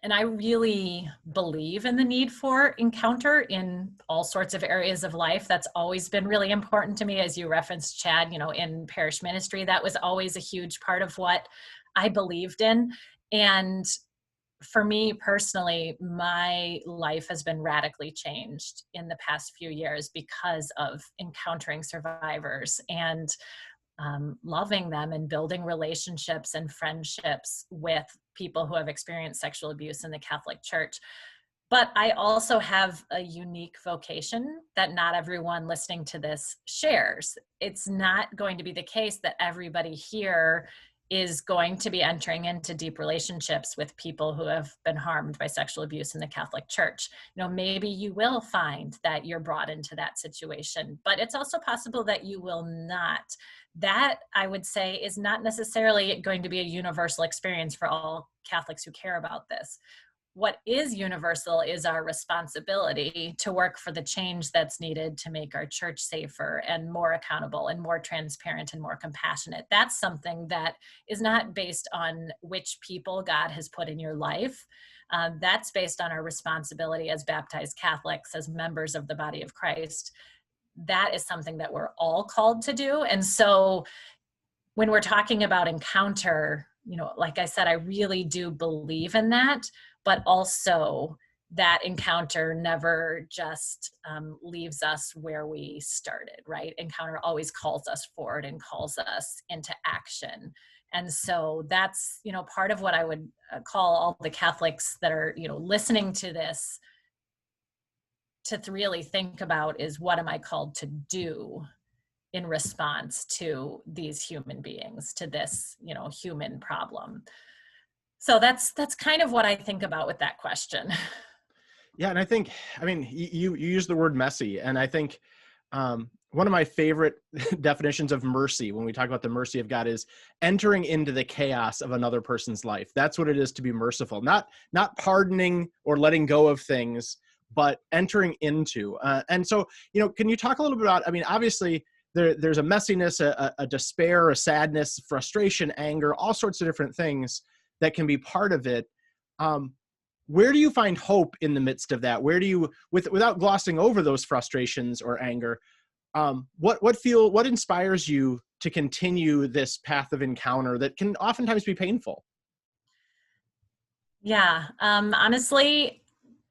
And I really believe in the need for encounter in all sorts of areas of life. That's always been really important to me. As you referenced, Chad, in parish ministry, that was always a huge part of what I believed in. And for me personally, my life has been radically changed in the past few years because of encountering survivors and loving them and building relationships and friendships with people who have experienced sexual abuse in the Catholic Church. But I also have a unique vocation that not everyone listening to this shares. It's not going to be the case that everybody here is going to be entering into deep relationships with people who have been harmed by sexual abuse in the Catholic Church. Maybe you will find that you're brought into that situation, but it's also possible that you will not. That, I would say, is not necessarily going to be a universal experience for all Catholics who care about this. What is universal is our responsibility to work for the change that's needed to make our church safer and more accountable and more transparent and more compassionate. That's something that is not based on which people God has put in your life. That's based on our responsibility as baptized Catholics, as members of the body of Christ. That is something that we're all called to do. And so when we're talking about encounter, like I said, I really do believe in that, but also that encounter never just leaves us where we started, right? Encounter always calls us forward and calls us into action. And so that's, part of what I would call all the Catholics that are, listening to this to really think about is, what am I called to do in response to these human beings, to this, human problem? So that's kind of what I think about with that question. Yeah, and I think, you use the word messy, and I think one of my favorite definitions of mercy, when we talk about the mercy of God, is entering into the chaos of another person's life. That's what it is to be merciful, not pardoning or letting go of things, but entering into. And so, can you talk a little bit about, obviously there's a messiness, a despair, a sadness, frustration, anger, all sorts of different things that can be part of it. Where do you find hope in the midst of that? Where do you, without glossing over those frustrations or anger, what inspires you to continue this path of encounter that can oftentimes be painful? Yeah, honestly,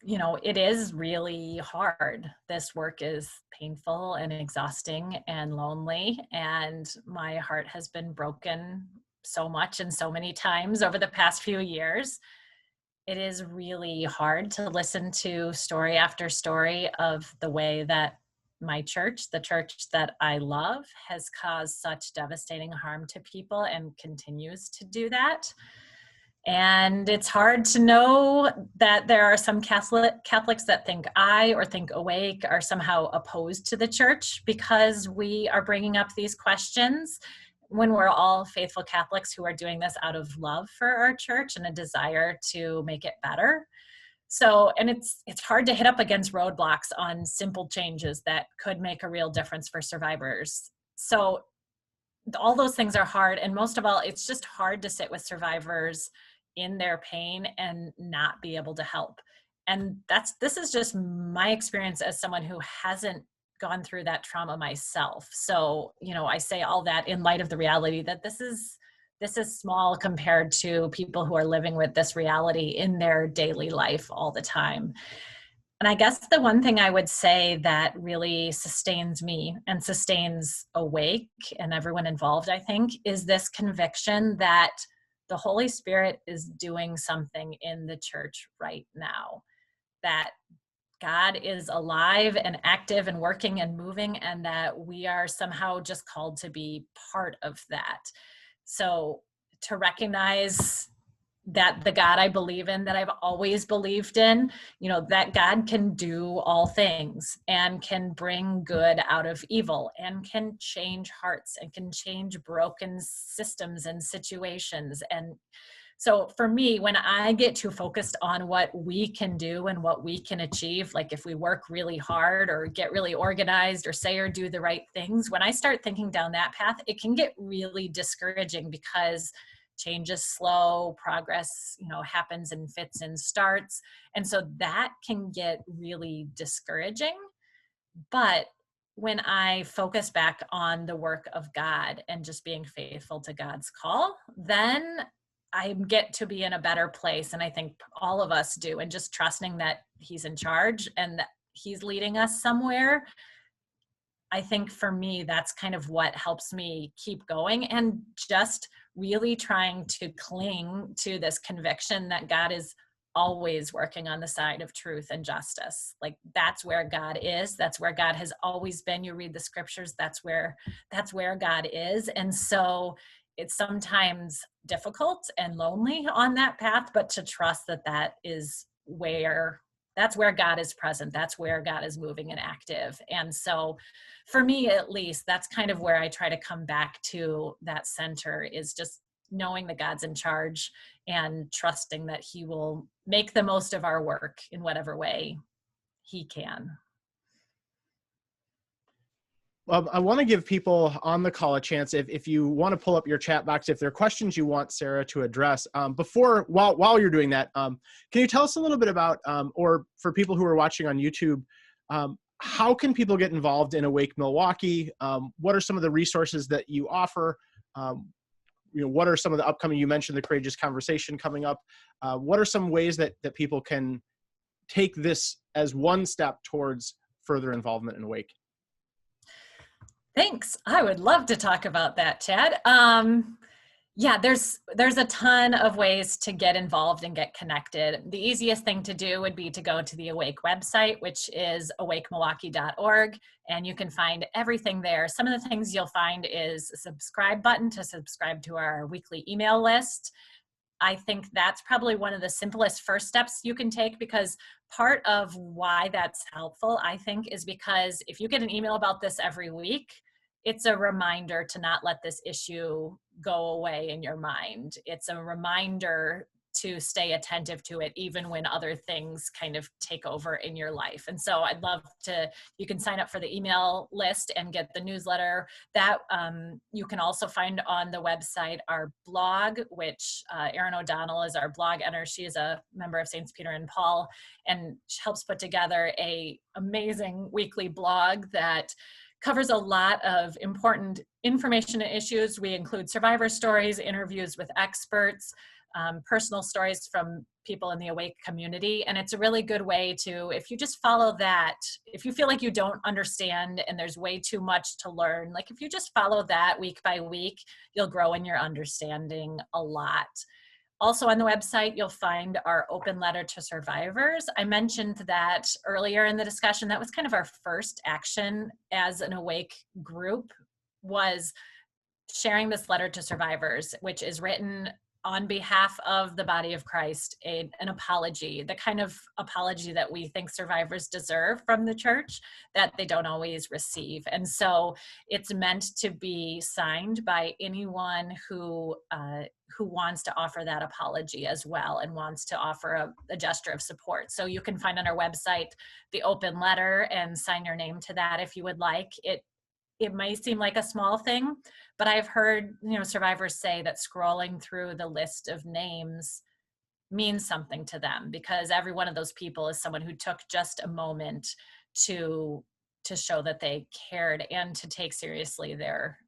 it is really hard. This work is painful and exhausting and lonely, and my heart has been broken so much and so many times over the past few years. It is really hard to listen to story after story of the way that my church, the church that I love, has caused such devastating harm to people and continues to do that. And it's hard to know that there are some Catholics that think I or think Awake are somehow opposed to the church because we are bringing up these questions when we're all faithful Catholics who are doing this out of love for our church and a desire to make it better. So, and it's hard to hit up against roadblocks on simple changes that could make a real difference for survivors. So all those things are hard. And most of all, it's just hard to sit with survivors in their pain and not be able to help. And this is just my experience as someone who hasn't gone through that trauma myself. So, I say all that in light of the reality that this is small compared to people who are living with this reality in their daily life all the time. And I guess the one thing I would say that really sustains me and sustains Awake and everyone involved, I think, is this conviction that the Holy Spirit is doing something in the church right now, that God is alive and active and working and moving, and that we are somehow just called to be part of that. So to recognize that the God I believe in, that I've always believed in, that God can do all things and can bring good out of evil and can change hearts and can change broken systems and situations. And so for me, when I get too focused on what we can do and what we can achieve, like if we work really hard or get really organized or say or do the right things, when I start thinking down that path, it can get really discouraging because change is slow, progress, happens in fits and starts. And so that can get really discouraging. But when I focus back on the work of God and just being faithful to God's call, then I get to be in a better place. And I think all of us do. And just trusting that He's in charge and that He's leading us somewhere. I think for me, that's kind of what helps me keep going and just really trying to cling to this conviction that God is always working on the side of truth and justice. Like that's where God is. That's where God has always been. You read the scriptures, that's where God is. And so it's sometimes difficult and lonely on that path, but to trust that that's where God is present. That's where God is moving and active. And so for me, at least, that's kind of where I try to come back to that center, is just knowing that God's in charge and trusting that He will make the most of our work in whatever way He can. Well, I want to give people on the call a chance, if you want to pull up your chat box, if there are questions you want Sara to address. While you're doing that, can you tell us a little bit about, or for people who are watching on YouTube, how can people get involved in Awake Milwaukee? What are some of the resources that you offer? What are some of the upcoming, you mentioned the Courageous Conversation coming up. What are some ways that people can take this as one step towards further involvement in Awake? Thanks. I would love to talk about that, Chad. Yeah, there's a ton of ways to get involved and get connected. The easiest thing to do would be to go to the Awake website, which is awakemilwaukee.org, and you can find everything there. Some of the things you'll find is a subscribe button to subscribe to our weekly email list. I think that's probably one of the simplest first steps you can take, because part of why that's helpful, I think, is because if you get an email about this every week, it's a reminder to not let this issue go away in your mind. It's a reminder to stay attentive to it, even when other things kind of take over in your life. And so you can sign up for the email list and get the newsletter. That you can also find on the website our blog, which Erin O'Donnell is our blog editor. She is a member of Saints Peter and Paul, and she helps put together a amazing weekly blog that covers a lot of important information and issues. We include survivor stories, interviews with experts, personal stories from people in the Awake community. And it's a really good way to, if you just follow that, if you feel like you don't understand and there's way too much to learn, like if you just follow that week by week, you'll grow in your understanding a lot. Also on the website, you'll find our open letter to survivors. I mentioned that earlier in the discussion. That was kind of our first action as an Awake group, was sharing this letter to survivors, which is written on behalf of the body of Christ, an apology, the kind of apology that we think survivors deserve from the church that they don't always receive. And so it's meant to be signed by anyone who wants to offer that apology as well and wants to offer a gesture of support. So you can find on our website the open letter and sign your name to that if you would like. It may seem like a small thing, but I've heard, survivors say that scrolling through the list of names means something to them, because every one of those people is someone who took just a moment to show that they cared and to take seriously their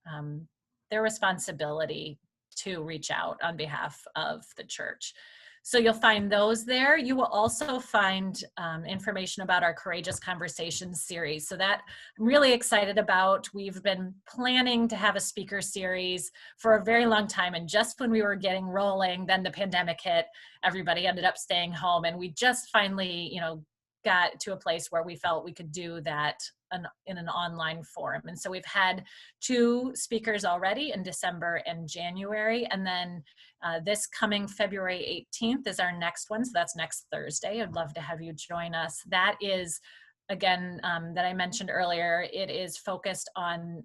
responsibility to reach out on behalf of the church. So you'll find those there. You will also find information about our Courageous Conversations series. So that I'm really excited about. We've been planning to have a speaker series for a very long time. And just when we were getting rolling, then the pandemic hit, everybody ended up staying home. And we just finally, got to a place where we felt we could do that in an online forum. And so we've had 2 speakers already in December and January. And then this coming February 18th is our next one. So that's next Thursday. I'd love to have you join us. That is, again, that I mentioned earlier, it is focused on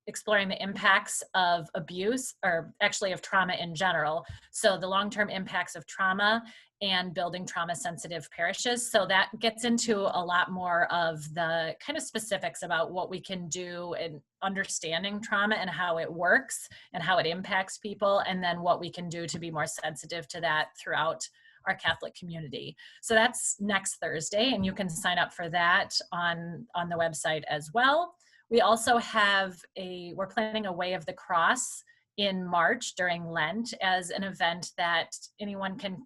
exploring the impacts of abuse, or actually of trauma in general. So the long-term impacts of trauma and building trauma-sensitive parishes. So that gets into a lot more of the kind of specifics about what we can do in understanding trauma and how it works and how it impacts people, and then what we can do to be more sensitive to that throughout our Catholic community. So that's next Thursday, and you can sign up for that on the website as well. We also have we're planning a Way of the Cross in March during Lent as an event that anyone can,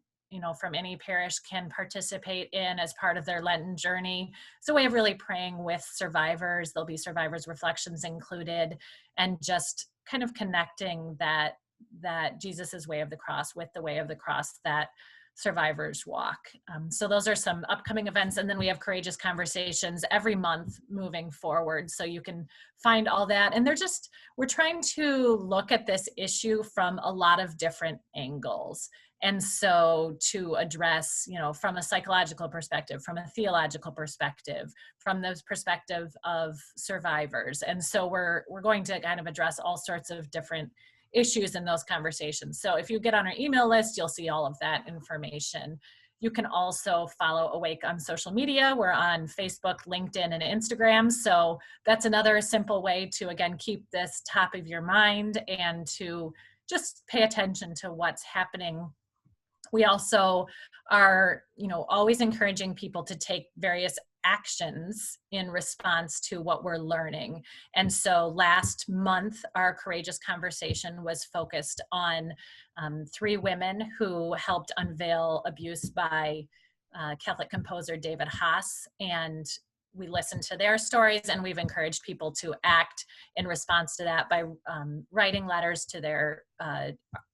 from any parish can participate in as part of their Lenten journey. It's a way of really praying with survivors. There'll be survivors' reflections included, and just kind of connecting that Jesus's way of the cross with the way of the cross that survivors walk. So those are some upcoming events. And then we have Courageous Conversations every month moving forward. So you can find all that. And we're trying to look at this issue from a lot of different angles. And so to address, from a psychological perspective, from a theological perspective, from the perspective of survivors. And so we're going to kind of address all sorts of different issues in those conversations. So if you get on our email list, you'll see all of that information. You can also follow Awake on social media. We're on Facebook, LinkedIn, and Instagram. So that's another simple way to, again, keep this top of your mind and to just pay attention to what's happening. We also are, always encouraging people to take various actions in response to what we're learning. And so last month, our Courageous Conversation was focused on 3 women who helped unveil abuse by Catholic composer David Haas. And we listened to their stories, and we've encouraged people to act in response to that by writing letters to their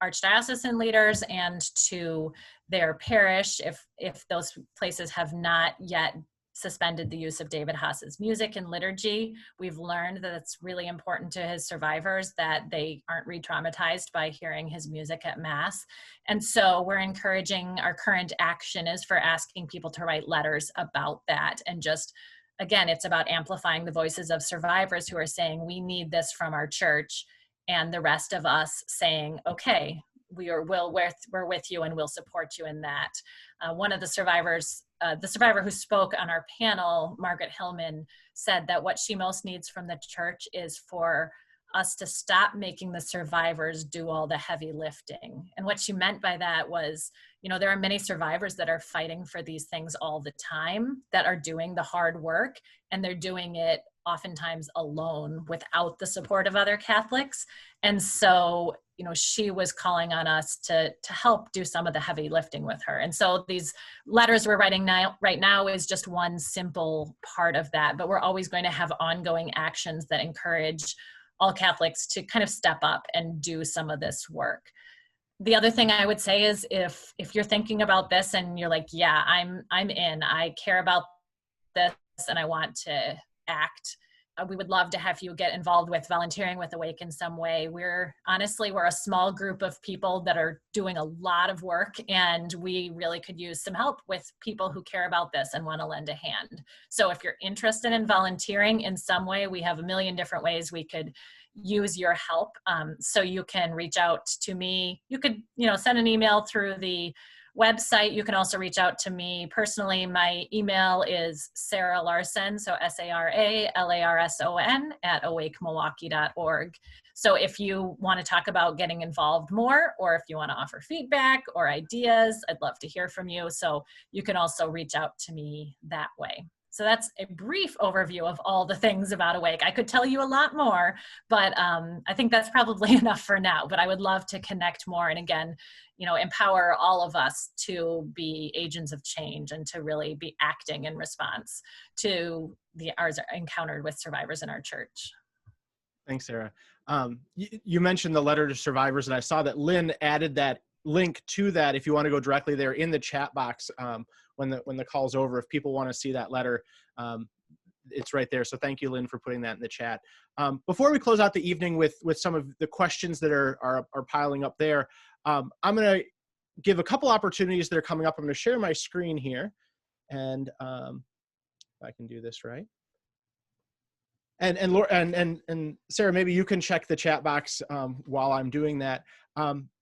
archdiocesan leaders and to their parish if those places have not yet suspended the use of David Haas's music and liturgy. We've learned that it's really important to his survivors that they aren't re-traumatized by hearing his music at Mass. And so we're encouraging, our current action is for asking people to write letters about that. And just, again, it's about amplifying the voices of survivors who are saying, we need this from our church, and the rest of us saying, okay, we're with you and we'll support you in that. One of the survivors, the survivor who spoke on our panel, Margaret Hillman, said that what she most needs from the church is for us to stop making the survivors do all the heavy lifting. And what she meant by that was, there are many survivors that are fighting for these things all the time, that are doing the hard work, and they're doing it oftentimes alone without the support of other Catholics. And so, she was calling on us to help do some of the heavy lifting with her. And so these letters we're writing right now is just one simple part of that, but we're always going to have ongoing actions that encourage all Catholics to kind of step up and do some of this work. The other thing I would say is if you're thinking about this and you're like, yeah, I'm in, I care about this and I want to act, we would love to have you get involved with volunteering with Awake in some way. We're a small group of people that are doing a lot of work, and we really could use some help with people who care about this and want to lend a hand. So if you're interested in volunteering in some way, we have a million different ways we could use your help. So you can reach out to me. You could, send an email through the website. You can also reach out to me personally. My email is Sara Larson, so SaraLarson at awakemilwaukee.org. So if you want to talk about getting involved more, or if you want to offer feedback or ideas, I'd love to hear from you. So you can also reach out to me that way. So that's a brief overview of all the things about Awake. I could tell you a lot more, but I think that's probably enough for now. But I would love to connect more and, again, empower all of us to be agents of change and to really be acting in response to our encounter with survivors in our church. Thanks, Sarah. You mentioned the letter to survivors, and I saw that Lynn added that link to that if you want to go directly there in the chat box when the call's over. If people want to see that letter, it's right there. So thank you, Lynn, for putting that in the chat. Before we close out the evening with some of the questions that are piling up there, I'm going to give a couple opportunities that are coming up. I'm going to share my screen here, and if I can do this right. And Sarah, maybe you can check the chat box while I'm doing that.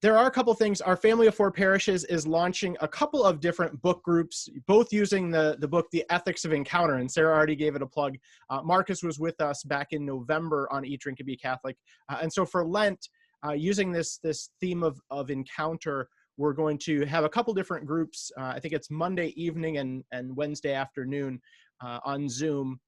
There are a couple things. Our Family of Four Parishes is launching a couple of different book groups, both using the book, The Ethics of Encounter, and Sarah already gave it a plug. Marcus was with us back in November on Eat, Drink, and Be Catholic. And so for Lent, using this theme of encounter, we're going to have a couple different groups. I think it's Monday evening and Wednesday afternoon on Zoom,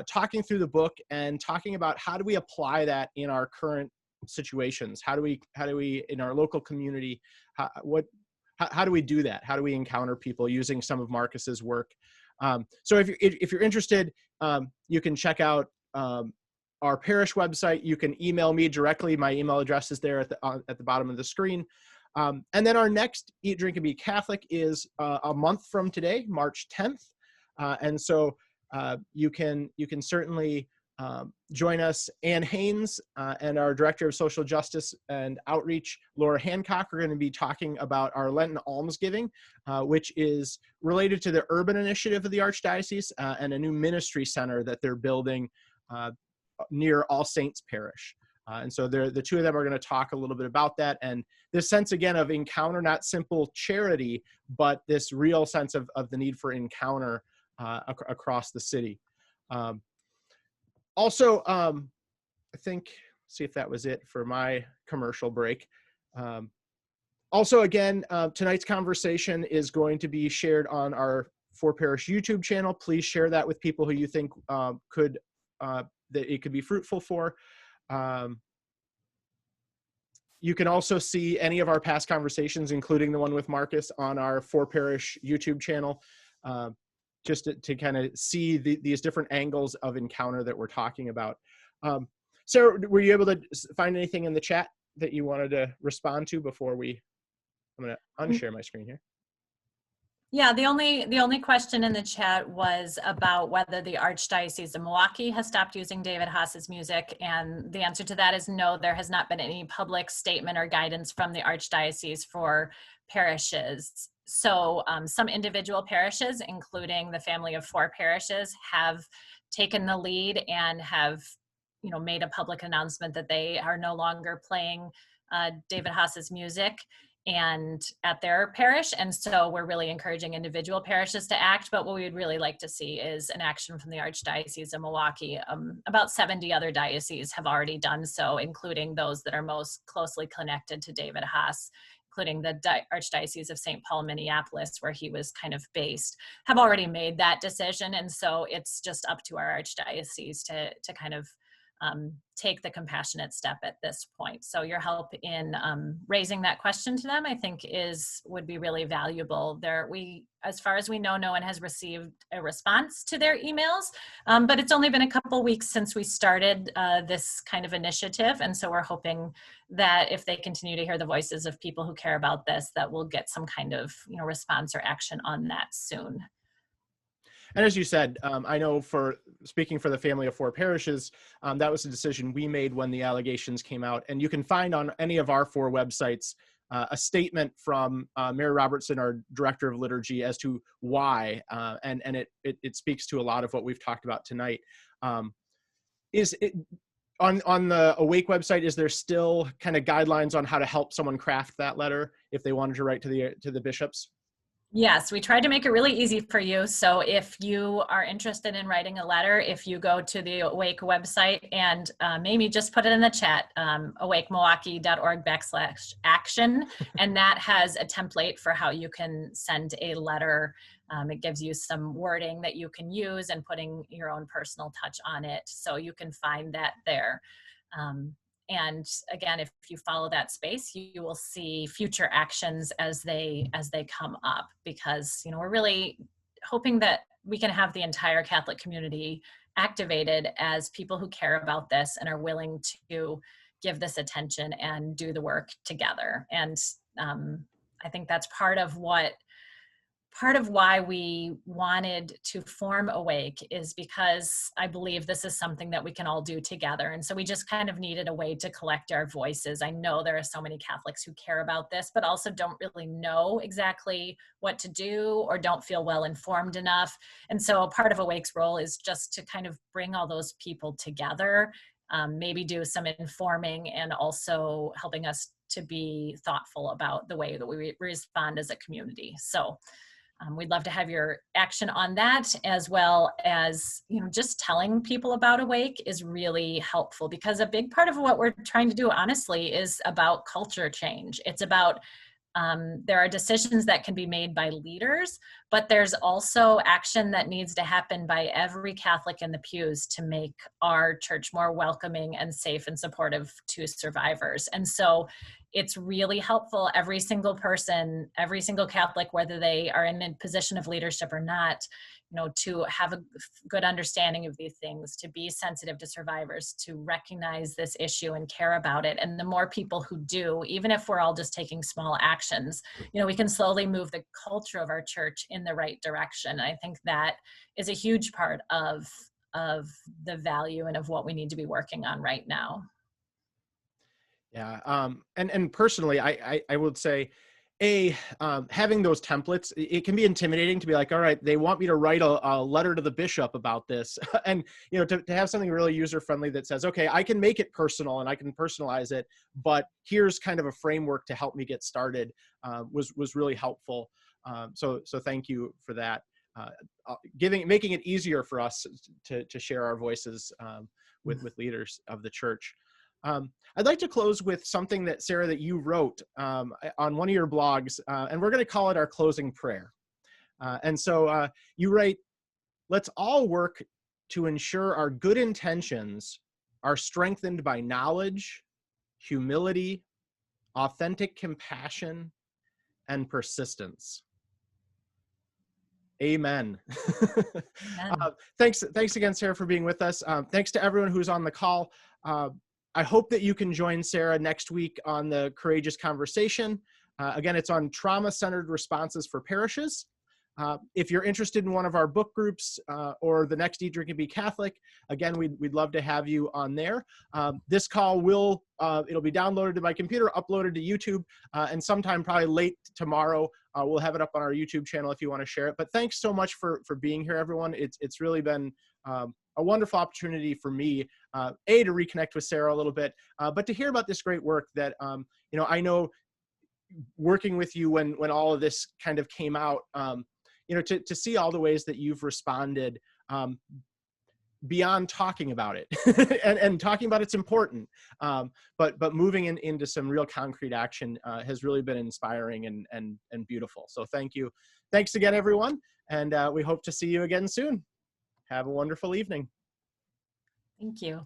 talking through the book and talking about how do we apply that in our current situations? How do we in our local community, how do we do that? How do we encounter people using some of Marcus's work? So if you're interested, you can check out our parish website. You can email me directly. My email address is there at the bottom of the screen. And then our next Eat, Drink, and Be Catholic is a month from today, March 10th. And so you can certainly join us. Ann Haynes and our Director of Social Justice and Outreach, Laura Hancock, are going to be talking about our Lenten almsgiving, which is related to the urban initiative of the Archdiocese and a new ministry center that they're building near All Saints Parish. And so the two of them are going to talk a little bit about that, and this sense again of encounter, not simple charity, but this real sense of the need for encounter across the city. Also, I think, see if that was it for my commercial break. Also, again, tonight's conversation is going to be shared on our Four Parish YouTube channel. Please share that with people who you think that it could be fruitful for. You can also see any of our past conversations, including the one with Marcus, on our Four Parish YouTube channel, just to kind of see these different angles of encounter that we're talking about. Sarah, were you able to find anything in the chat that you wanted to respond to before I'm going to unshare my screen here? Yeah, the only question in the chat was about whether the Archdiocese of Milwaukee has stopped using David Haas's music, and the answer to that is no. There has not been any public statement or guidance from the Archdiocese for parishes. So some individual parishes, including the Family of Four Parishes, have taken the lead and have made a public announcement that they are no longer playing David Haas's music and at their parish. And so we're really encouraging individual parishes to act, but what we would really like to see is an action from the Archdiocese of Milwaukee. About 70 other dioceses have already done so, including those that are most closely connected to David Haas, including the Archdiocese of St. Paul, Minneapolis, where he was kind of based, have already made that decision. And so it's just up to our Archdiocese to kind of take the compassionate step at this point. So your help in raising that question to them, I think, would be really valuable. As far as we know, no one has received a response to their emails, but it's only been a couple weeks since we started this kind of initiative. And so we're hoping that if they continue to hear the voices of people who care about this, that we'll get some kind of response or action on that soon. And as you said, I know for speaking for the family of 4 parishes, that was a decision we made when the allegations came out. And you can find on any of our 4 websites a statement from Mary Robertson, our Director of Liturgy, as to why, and it speaks to a lot of what we've talked about tonight. Is it on the Awake website? Is there still kind of guidelines on how to help someone craft that letter if they wanted to write to the bishops? Yes, we tried to make it really easy for you. So if you are interested in writing a letter, if you go to the Awake website and maybe just put it in the chat, awakemilwaukee.org/action, and that has a template for how you can send a letter. It gives you some wording that you can use and putting your own personal touch on it. So you can find that there. And again, if you follow that space, you will see future actions as they come up, because we're really hoping that we can have the entire Catholic community activated as people who care about this and are willing to give this attention and do the work together. And I think that's part of why we wanted to form Awake, is because I believe this is something that we can all do together. And so we just kind of needed a way to collect our voices. I know there are so many Catholics who care about this, but also don't really know exactly what to do or don't feel well informed enough. And so part of Awake's role is just to kind of bring all those people together, maybe do some informing and also helping us to be thoughtful about the way that we respond as a community. So we'd love to have your action on that, as well as, just telling people about Awake is really helpful, because a big part of what we're trying to do, honestly, is about culture change. It's about there are decisions that can be made by leaders, but there's also action that needs to happen by every Catholic in the pews to make our church more welcoming and safe and supportive to survivors. And so it's really helpful, every single person, every single Catholic, whether they are in a position of leadership or not, to have a good understanding of these things, to be sensitive to survivors, to recognize this issue and care about it. And the more people who do, even if we're all just taking small actions, we can slowly move the culture of our church in the right direction. And I think that is a huge part of the value and of what we need to be working on right now. Yeah. And personally, I would say, having those templates, it can be intimidating to be like, all right, they want me to write a letter to the bishop about this. And, to have something really user-friendly that says, okay, I can make it personal and I can personalize it, but here's kind of a framework to help me get started, was really helpful. So thank you for that. Making it easier for us to share our voices, with leaders of the church. I'd like to close with something that, Sara, that you wrote on one of your blogs, and we're going to call it our closing prayer. And so you write, "Let's all work to ensure our good intentions are strengthened by knowledge, humility, authentic compassion, and persistence." Amen. Amen. Thanks again, Sara, for being with us. Thanks to everyone who's on the call. I hope that you can join Sara next week on the Courageous Conversation. Again, it's on trauma-centered responses for parishes. If you're interested in one of our book groups or the next Eat, Drink, and Be Catholic, again, we'd love to have you on there. This call it'll be downloaded to my computer, uploaded to YouTube, and sometime probably late tomorrow, we'll have it up on our YouTube channel if you want to share it. But thanks so much for being here, everyone. It's really been a wonderful opportunity for me, to reconnect with Sara a little bit, but to hear about this great work that, I know working with you when all of this kind of came out, to see all the ways that you've responded, beyond talking about it, and talking about it's important, but moving into some real concrete action has really been inspiring and beautiful. So thank you. Thanks again, everyone. And we hope to see you again soon. Have a wonderful evening. Thank you.